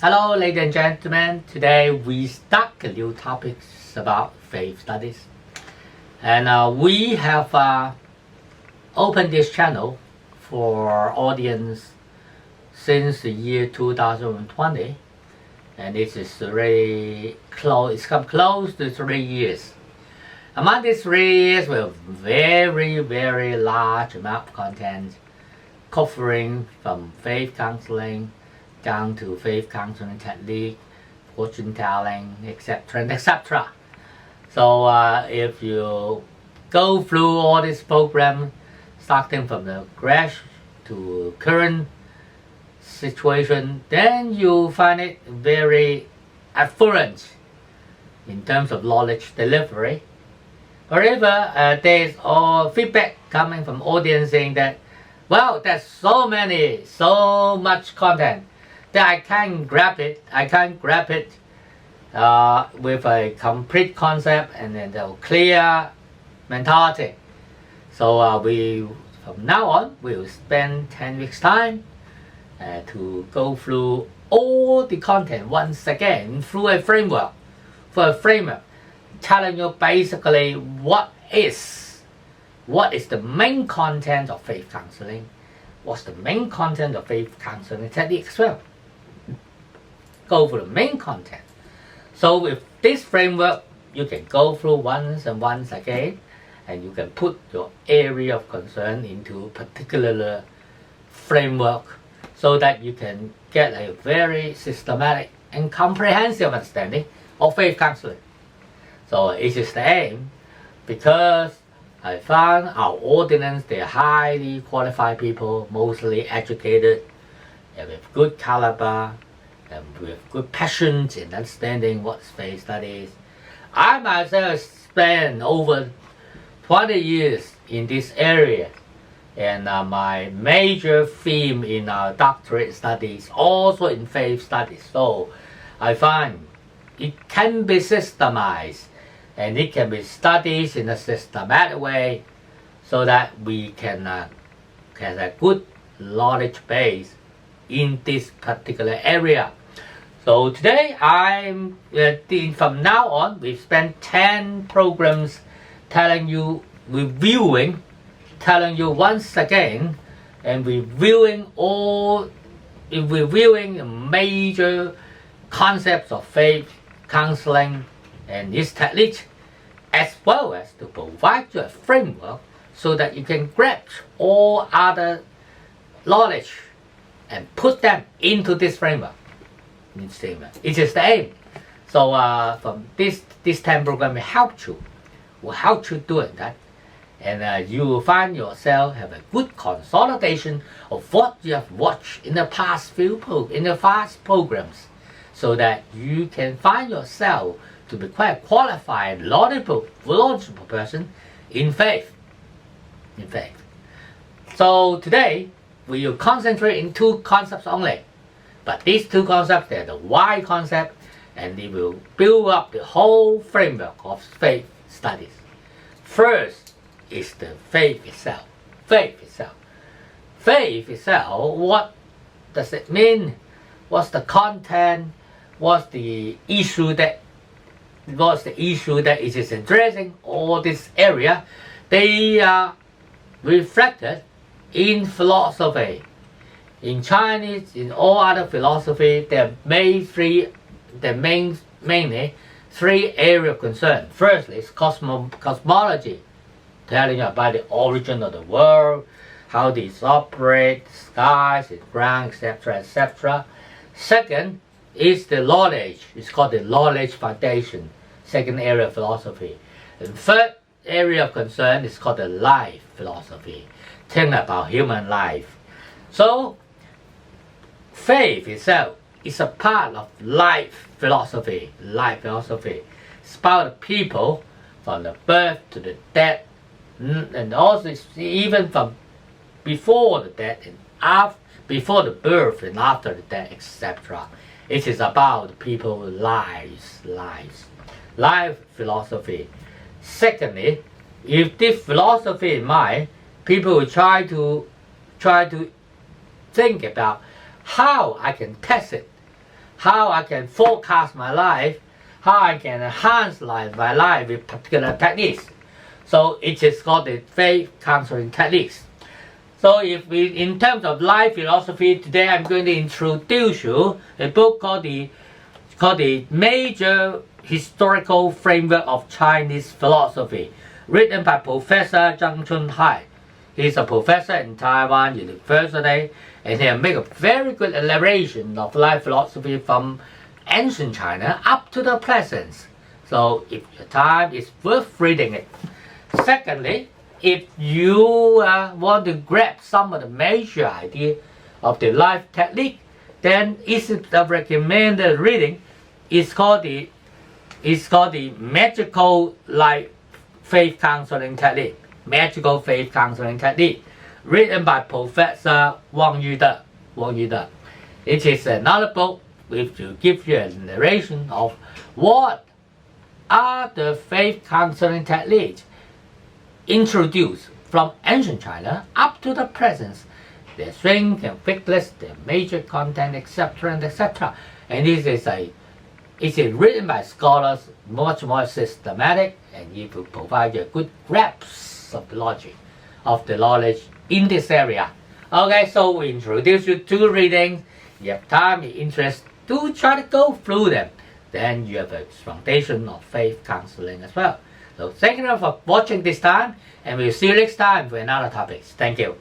Hello, ladies and gentlemen. Today we start a new topic about faith studies, and we have opened this channel for audience since the year 2020, and it is really close. It's come close to 3 years. Among these 3 years, we have very large amount of content covering from faith counseling down to faith counseling technique, fortune telling, etc. and etc. So if you go through all this program, starting from the crash to current situation, then you find it very affluent in terms of knowledge delivery. However, there's all feedback coming from audience saying that, well, there's so much content that I can't grab it with a complete concept and then a clear mentality. So from now on, we will spend 10 weeks time to go through all the content once again through a framework, telling you basically what is the main content of faith counseling, what's the main content of faith counseling technique as well. Go for the main content. So with this framework, you can go through once and once again, and you can put your area of concern into a particular framework so that you can get a very systematic and comprehensive understanding of faith counseling. So it is the aim, because I found our audience, they're highly qualified people, mostly educated, and with good caliber, and with good passion in understanding what faith studies. I myself spent over 20 years in this area, and my major theme in our doctorate studies also in faith studies. So I find it can be systemized and it can be studied in a systematic way so that we can have a good knowledge base in this particular area. So today from now on, we've spent 10 programs telling you once again, and reviewing major concepts of faith counseling and this technique, as well as to provide you a framework so that you can grasp all other knowledge and put them into this framework. It is the aim. So from this 10 program will help you doing that, and you will find yourself have a good consolidation of what you have watched in the past programs, so that you can find yourself to be quite qualified, knowledgeable person in faith. So today we will concentrate in 2 concepts only, but these 2 concepts, they're the why concept, and they will build up the whole framework of faith studies. First is the faith itself. Faith itself, what does it mean? What's the content? What's the issue that it is addressing? All this area, they are reflected in philosophy. In Chinese, in all other philosophy, there are mainly 3 areas of concern. Firstly, is cosmology, telling you about the origin of the world, how these operate, the skies, the ground, etc., etc. Second is the knowledge. It's called the knowledge foundation, second area of philosophy. And third area of concern is called the life philosophy, telling about human life. So faith itself is a part of life philosophy. It's about the people from the birth to the death, and also even from before the death and before the birth and after the death, etc. It is about the people's life philosophy. Secondly, if this philosophy in mind, people will try to think about how I can test it, how I can forecast my life, how I can enhance my life with particular techniques. So it is called the faith counseling techniques. So if we, in terms of life philosophy, today I'm going to introduce you a book called the Major Historical Framework of Chinese Philosophy, written by Professor Zhang Chunhai. He's a professor in Taiwan University, and he made a very good elaboration of life philosophy from ancient China up to the present. So if your time is worth reading it. Secondly, if you want to grab some of the major ideas of the life technique, then it's the recommended reading. It's called the Magical Life Faith Counseling Technique. Magical Faith Counseling Technique, written by Professor Wang Yude. It is another book which will give you a narration of what are the faith counseling techniques introduced from ancient China up to the present, their strength and weakness, their major content, etc., etc. And this is written by scholars, much more systematic, and it will provide you a good grasp of the logic, of the knowledge in this area. Okay, so we introduce you to readings. You have time, you interest, do try to go through them. Then you have a foundation of faith counseling as well. So thank you for watching this time, and we'll see you next time for another topic. Thank you.